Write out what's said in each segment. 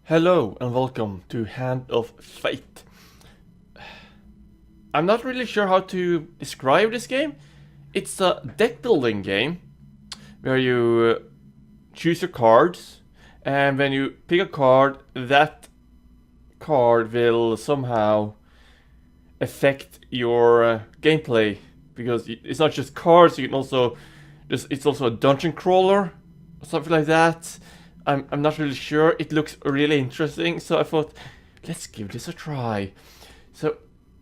Hello and welcome to Hand of Fate. I'm not really sure how to describe this game. It's a deck building game where you choose your cards, and when you pick a card, that card will somehow affect your gameplay, because it's not just cards. You can also it's also a dungeon crawler or something like that. I'm not really sure. It looks really interesting, so I thought, let's give this a try. So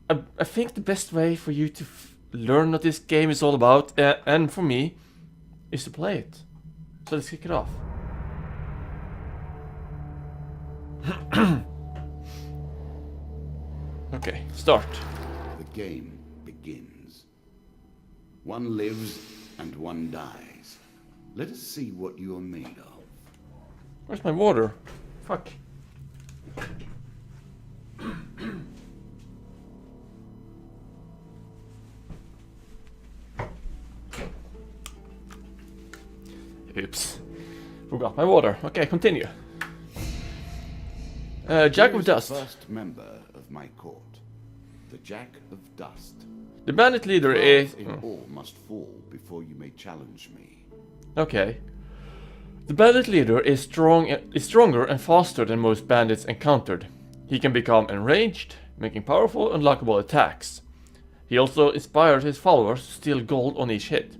I think the best way for you to learn what this game is all about, and for me, is to play it. So let's kick it off. Okay, start. The game begins. One lives and one dies. Let us see what you are made of. Where's my water? Fuck. Oops. Forgot my water. Okay, continue. Jack of Dust. The first member of my court. The Jack of Dust. The bandit leader is... All must fall before you may challenge me. Okay. The bandit leader is stronger and faster than most bandits encountered. He can become enraged, making powerful, unlockable attacks. He also inspires his followers to steal gold on each hit.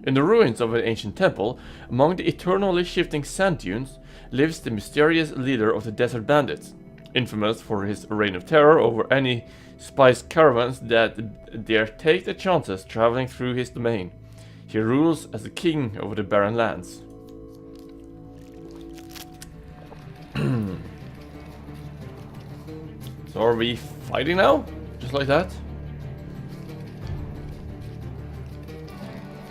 In the ruins of an ancient temple, among the eternally shifting sand dunes, lives the mysterious leader of the desert bandits, infamous for his reign of terror over any spice caravans that dare take their chances traveling through his domain. He rules as the king over the barren lands. So are we fighting now? Just like that?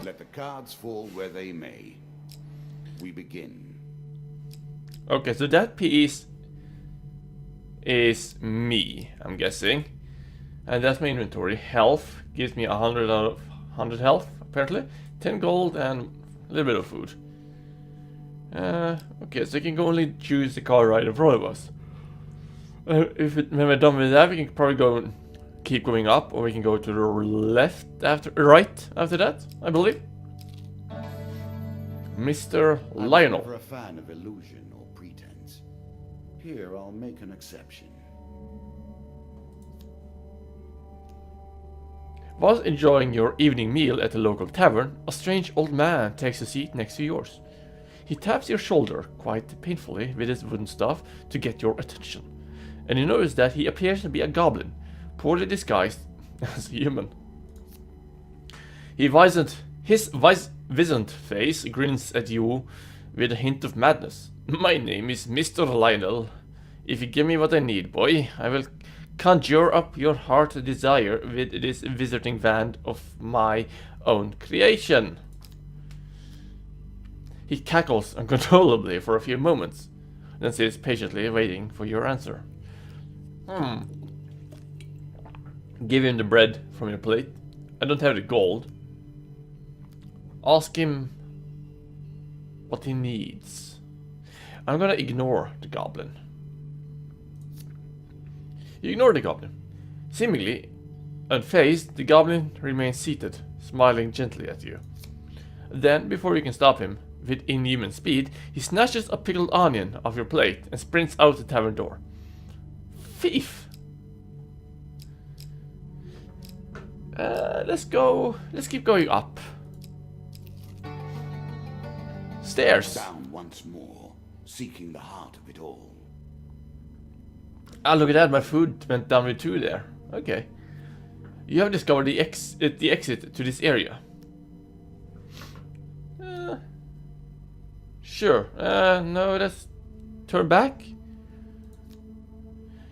Let the cards fall where they may. We begin. Okay, so that piece is me, I'm guessing. And that's my inventory. Health gives me 100 out of 100 health, apparently. 10 gold and a little bit of food. Okay, so you can only choose the card right in front of us. When we're done with that, we can probably go keep going up, or we can go to the right after that, I believe. Mr. Lionel. I'm never a fan of illusion or pretense. Here, I'll make an exception. While enjoying your evening meal at the local tavern, a strange old man takes a seat next to yours. He taps your shoulder quite painfully with his wooden staff to get your attention, and you notice that he appears to be a goblin, poorly disguised as a human. His wizened face grins at you with a hint of madness. "My name is Mr. Lionel. If you give me what I need, boy, I will conjure up your heart's desire with this visiting band of my own creation." He cackles uncontrollably for a few moments, then sits patiently waiting for your answer. Give him the bread from your plate. I don't have the gold. Ask him what he needs. I'm gonna ignore the goblin. You ignore the goblin. Seemingly unfazed, the goblin remains seated, smiling gently at you. Then, before you can stop him, with inhuman speed, he snatches a pickled onion off your plate and sprints out the tavern door. Thief! Let's keep going up. Stairs. Down once more, seeking the heart of it all. Ah, look at that, my food went down with 2 there. Okay. You have discovered the exit to this area. Sure. No, let's turn back.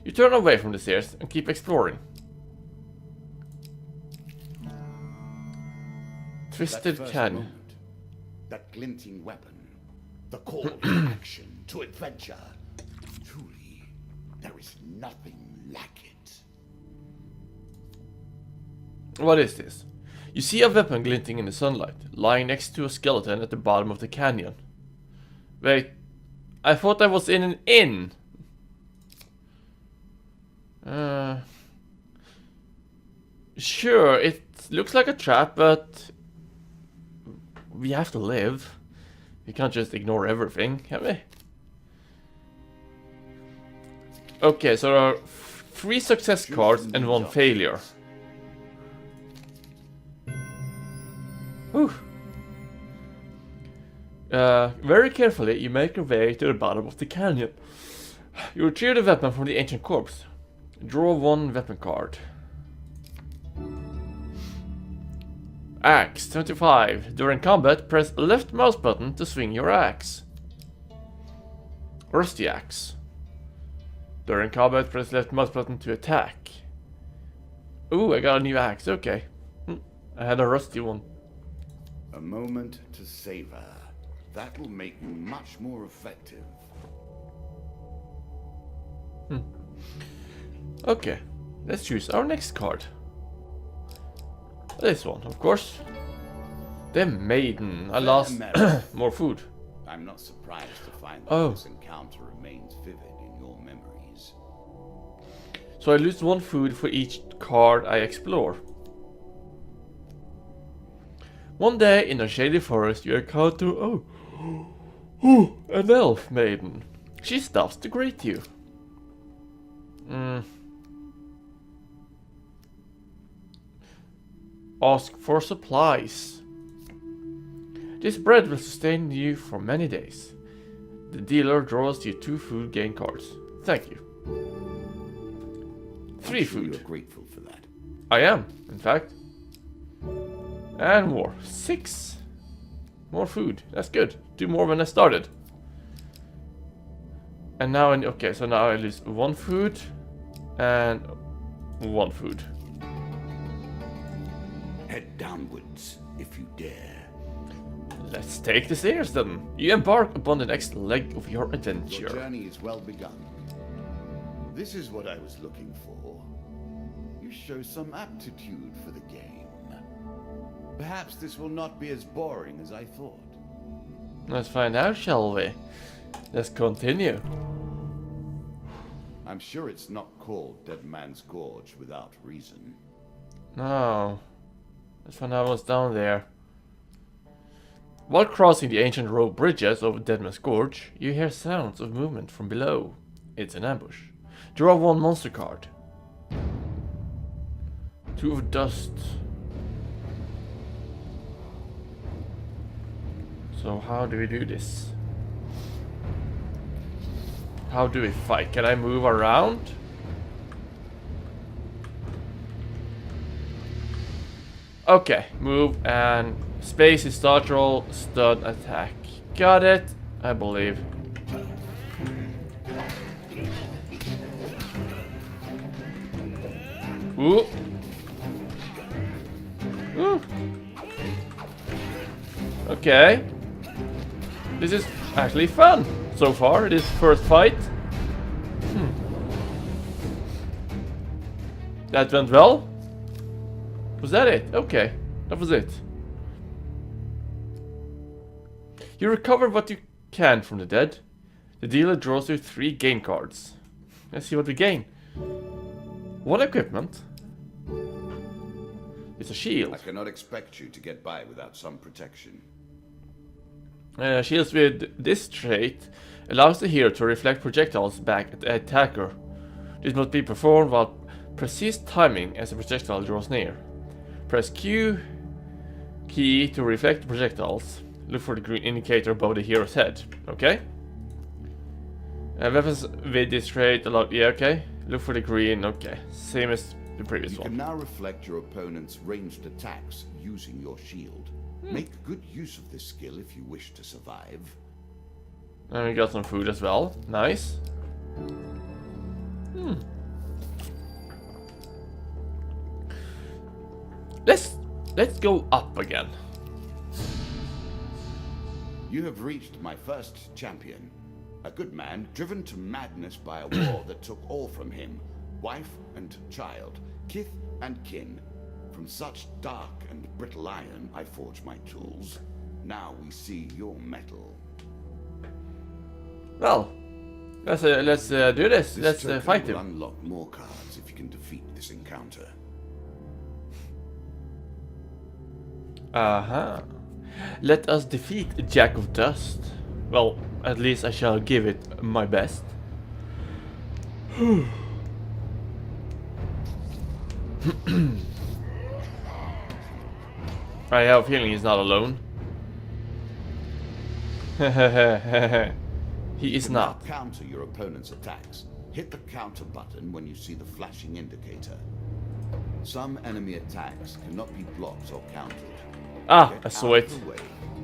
You turn away from the stairs and keep exploring. Twisted Canyon. Moment, that glinting weapon. The call to action, to adventure. Truly, there is nothing like it. What is this? You see a weapon glinting in the sunlight, lying next to a skeleton at the bottom of the canyon. Wait, I thought I was in an inn. Sure, it looks like a trap, but we have to live. We can't just ignore everything, can we? Okay, so there are 3 success cards and 1 failure. Whew. Very carefully, you make your way to the bottom of the canyon. You retrieve the weapon from the ancient corpse. Draw 1 weapon card. Axe 25. During combat, press left mouse button to swing your axe. Rusty axe. During combat, press left mouse button to attack. Ooh, I got a new axe, okay. I had a rusty one. A moment to savor. That will make me much more effective. Okay, let's choose our next card. This one, of course. The Maiden. I lost more food. I'm not surprised to find that Oh. this encounter remains vivid in your memories. So I lose 1 food for each card I explore. One day in a shady forest you encounter an elf maiden. She stops to greet you. Ask for supplies. This bread will sustain you for many days. The dealer draws you 2 food gain cards. Thank you. 3 I'm sure food. You're grateful for that. I am, in fact. And more. 6. More food. That's good. 2 more than I started. And now, okay, so now I lose 1 food and 1 food. Head downwards, if you dare. Let's take the stairs then. You embark upon the next leg of your Your adventure. journey is well begun. This is what I was looking for. You show some aptitude for the game. Perhaps this will not be as boring as I thought. Let's find out, shall we? Let's continue. I'm sure it's not called Dead Man's Gorge without reason. No. Let's find out what's down there. While crossing the ancient rope bridges over Deadman's Gorge, you hear sounds of movement from below. It's an ambush. Draw 1 monster card. 2 of dust. So how do we do this? How do we fight? Can I move around? Okay, move and space is start roll, stun, attack. Got it, I believe. Ooh. Ooh. Okay. This is actually fun so far, this first fight. That went well. Was that it? Okay, that was it. You recover what you can from the dead. The dealer draws you 3 game cards. Let's see what we gain. 1 equipment. It's a shield. I cannot expect you to get by without some protection. Shields with this trait allows the hero to reflect projectiles back at the attacker. This must be performed while precise timing as the projectile draws near. Press Q key to reflect the projectiles. Look for the green indicator above the hero's head. Okay. Weapons with this trait allow. Yeah, okay. Look for the green. Okay. Same as the previous You one. can now reflect your opponent's ranged attacks using your shield. Make good use of this skill if you wish to survive. And we got some food as well. Nice. Let's go up again. You have reached my first champion. A good man driven to madness by a war that took all from him. Wife and child, kith and kin. From such dark and brittle iron I forge my tools. Now we see your metal. Well, Let's do this. Let's token fight will him. unlock more cards if you can defeat this encounter. Let us defeat Jack of Dust. Well, at least I shall give it my best. I have a feeling he's not alone. He is To not. now counter your opponent's attacks, hit the counter button when you see the flashing indicator. Some enemy attacks cannot be blocked or countered. Ah, Get I saw out it. of the way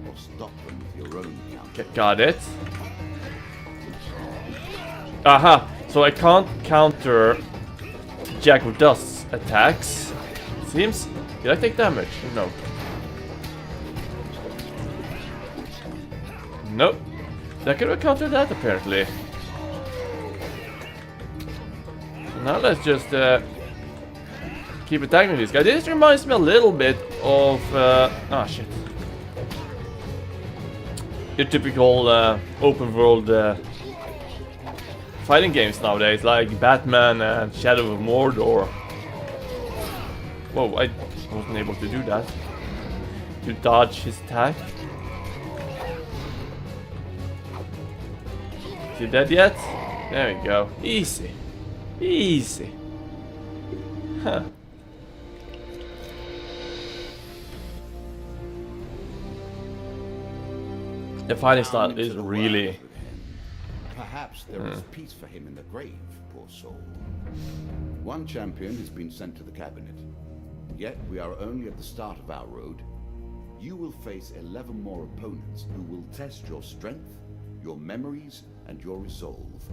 or stop them with your own counter. Got it. Aha! So I can't counter Jack of Dust's attacks. Seems. Did I take damage? No. Nope. I could have countered that apparently. Now let's just keep attacking this guy. This reminds me a little bit of ah shit. Your typical open world fighting games nowadays, like Batman and Shadow of Mordor. Whoa, I wasn't able to do that. To dodge his attack. Is he dead yet? There we go. Easy. Easy. Huh. The fighting style is really... Perhaps there is peace for him in the grave, poor soul. One champion has been sent to the cabinet. Yet we are only at the start of our road. You will face 11 more opponents who will test your strength, your memories, and your resolve.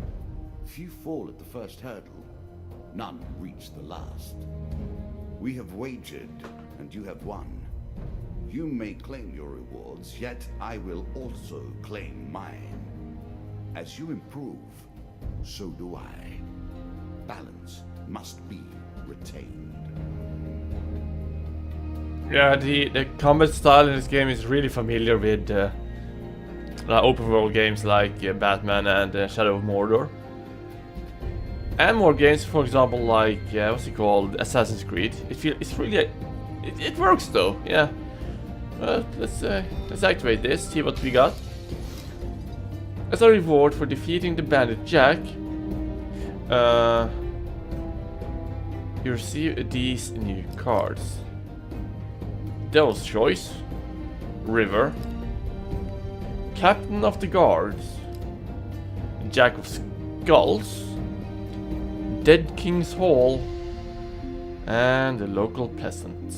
Few fall at the first hurdle. None reach the last. We have wagered, and you have won. You may claim your rewards, yet I will also claim mine. As you improve, so do I. Balance must be retained. Yeah, the combat style in this game is really familiar with open world games like Batman and Shadow of Mordor. And more games, for example, like what's it called, Assassin's Creed. It's really it works though. Yeah. Let's activate this. See what we got. As a reward for defeating the bandit Jack, you receive these new cards: Devil's Choice, River, Captain of the Guards, Jack of Skulls, Dead King's Hall, and the Local Peasant.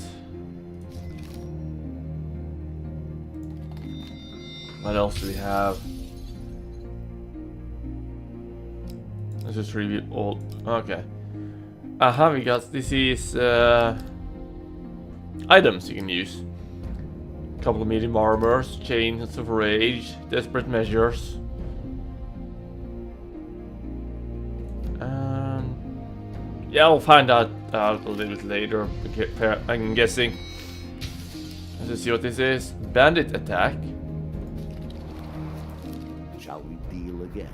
What else do we have? Let's just review all. Okay. Aha, we got this is items you can use. Couple of medium armors, chains of rage, desperate measures. Yeah, I'll find out a little bit later. I'm guessing. Let's see what this is. Bandit attack. Shall we deal again?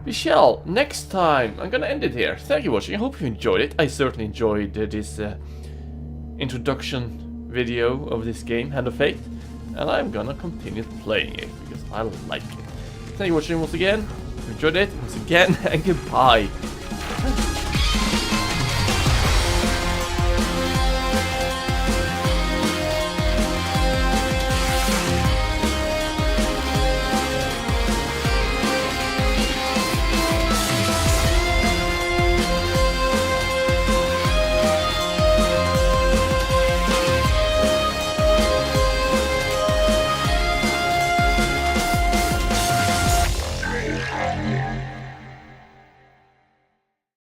We shall. Next time. I'm gonna end it here. Thank you for watching. I hope you enjoyed it. I certainly enjoyed this introduction video of this game, Hand of Fate. And I'm gonna continue playing it because I like it. Thank you for watching once again. If you enjoyed it, once again, and goodbye.